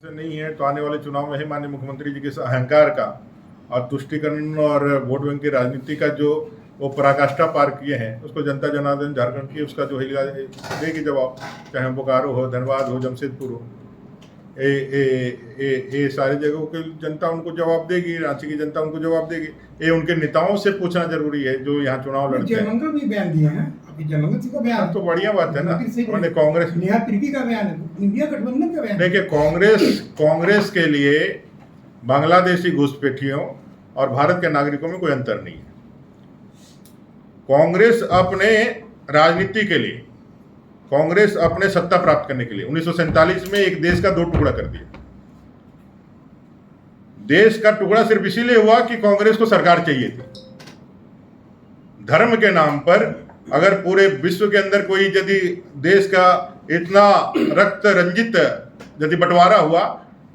से नहीं है तो आने वाले चुनाव में ही माननीय मुख्यमंत्री जी के इस अहंकार का और तुष्टिकरण और वोट बैंक की राजनीति का जो वो पराकाष्ठा पार किए हैं उसको जनता जनार्दन झारखंड की उसका जो हिला देगी जवाब, चाहे बोकारो हो, धनबाद हो, जमशेदपुर हो, ये सारी जगहों की जनता उनको जवाब देगी, रांची की जनता उनको जवाब देगी। ये उनके नेताओं से पूछना जरूरी है जो यहाँ चुनाव लड़ते हैं। जयमंगल भी बयान दिया है, अभी जयमंगल जी का बयान तो बढ़िया बात है ना। उन्होंने कांग्रेस नेहा तिर्की का बयान है, इंडिया गठबंधन का बयान। देखिए, कांग्रेस के लिए बांग्लादेशी घुसपैठियों और भारत के नागरिकों में कोई अंतर नहीं है। कांग्रेस अपने राजनीति के लिए, कांग्रेस अपने सत्ता प्राप्त करने के लिए 1947 में एक देश का दो टुकड़ा कर दिया। देश का टुकड़ा सिर्फ इसीलिए हुआ कि कांग्रेस को सरकार चाहिए थी। धर्म के नाम पर अगर पूरे विश्व के अंदर कोई यदि देश का इतना रक्त रंजित यदि बंटवारा हुआ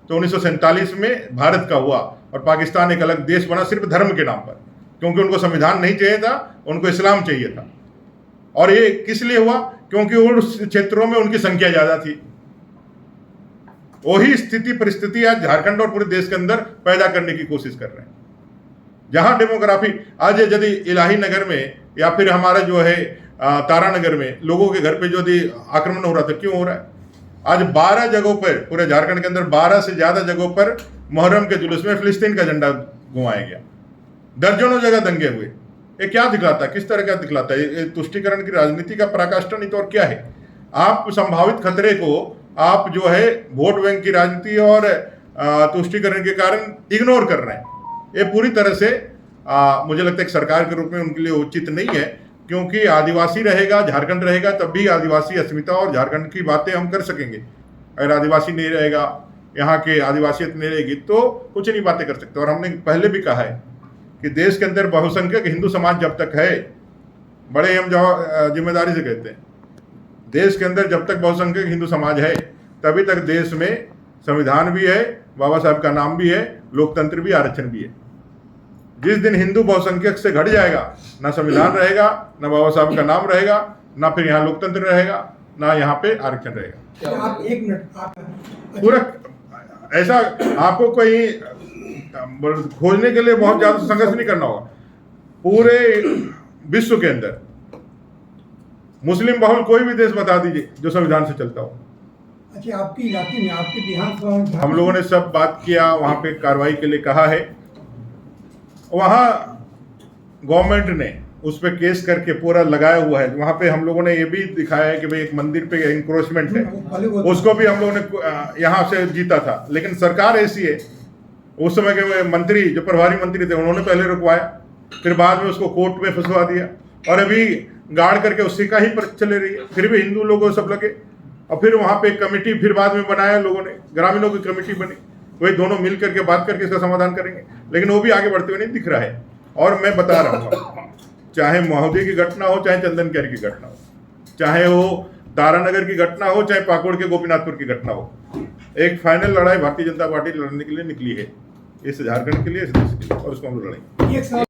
तो 1947 में भारत का हुआ और पाकिस्तान एक अलग देश बना सिर्फ धर्म के नाम पर, क्योंकि उनको संविधान नहीं चाहिए था, उनको इस्लाम चाहिए था। और ये किस लिए हुआ? क्योंकि उस क्षेत्रों में उनकी संख्या ज्यादा थी। वही स्थिति परिस्थिति आज झारखंड और पूरे देश के अंदर पैदा करने की कोशिश कर रहे हैं। जहां डेमोग्राफी आज यदि इलाही नगर में या फिर हमारा जो है तारानगर में लोगों के घर पे जो आक्रमण हो रहा था, क्यों हो रहा है? आज 12 जगहों पर, पूरे झारखंड के अंदर 12 से ज्यादा जगहों पर मुहर्रम के जुलूस में फिलिस्तीन का झंडा घुमाया गया। दर्जनों जगह दंगे हुए। ये क्या दिखलाता है? किस तरह का दिखलाता है? ये तुष्टिकरण की राजनीति का पराकाष्ठा नहीं तो और क्या है? आप संभावित खतरे को आप जो है वोट बैंक की राजनीति और तुष्टिकरण के कारण इग्नोर कर रहे हैं। ये पूरी तरह से मुझे लगता है कि सरकार के रूप में उनके लिए उचित नहीं है, क्योंकि आदिवासी रहेगा, झारखंड रहेगा, तब भी आदिवासी अस्मिता और झारखंड की बातें हम कर सकेंगे। अगर आदिवासी नहीं रहेगा, यहाँ के आदिवासियत नहीं रहेगी तो कुछ नहीं बातें कर सकते। और हमने पहले भी कहा है कि देश के अंदर बहुसंख्यक हिंदू समाज जब तक है, बड़े हम जिम्मेदारी से कहते हैं, देश के अंदर जब तक बहुसंख्यक हिंदू समाज है तभी तक देश में संविधान भी है, बाबा साहब का नाम भी है, लोकतंत्र भी, आरक्षण भी है। जिस दिन हिंदू बहुसंख्यक से घट जाएगा, ना संविधान रहेगा, ना बाबा साहब का नाम रहेगा, ना फिर यहाँ लोकतंत्र रहेगा, ना यहाँ पे आरक्षण रहेगा। आप एक मिनट पूरा ऐसा आपको कोई खोजने के लिए बहुत ज्यादा संघर्ष नहीं करना होगा। पूरे विश्व के अंदर मुस्लिम बहुल कोई भी देश बता दीजिए जो संविधान से चलता हो। अच्छा, आपके इलाके में, आपके बिहार हम लोगों ने सब बात किया, वहां पे कार्रवाई के लिए कहा है। वहां गवर्नमेंट ने उस पर केस करके पूरा लगाया हुआ है। वहां पे हम लोगों ने ये भी दिखाया है कि भाई एक मंदिर पे इंक्रोचमेंट है, उसको भी हम लोगों ने यहाँ से जीता था। लेकिन सरकार ऐसी है, उस समय के मंत्री जो प्रभारी मंत्री थे उन्होंने पहले रुकवाया, फिर बाद में उसको कोर्ट में फंसवा दिया और अभी गाड़ करके उसी का ही पर चले रही है। फिर भी हिंदू लोगों सब लगे और फिर वहां पे कमेटी फिर बाद में बनाया लोगों ने, ग्रामीणों की कमेटी बनी, वही दोनों मिल करके बात करके इसका समाधान करेंगे। लेकिन वो भी आगे बढ़ते हुए नहीं दिख रहा है। और मैं बता रहा हूँ, चाहे महोदय की घटना हो, चाहे चंदन कैर की घटना हो, चाहे वो तारानगर की घटना हो, चाहे पाकुड़ के गोपीनाथपुर की घटना हो, एक फाइनल लड़ाई भारतीय जनता पार्टी लड़ने के लिए निकली है, इस झारखंड के लिए, इस देश के लिए, और उसको हम लड़ेंगे।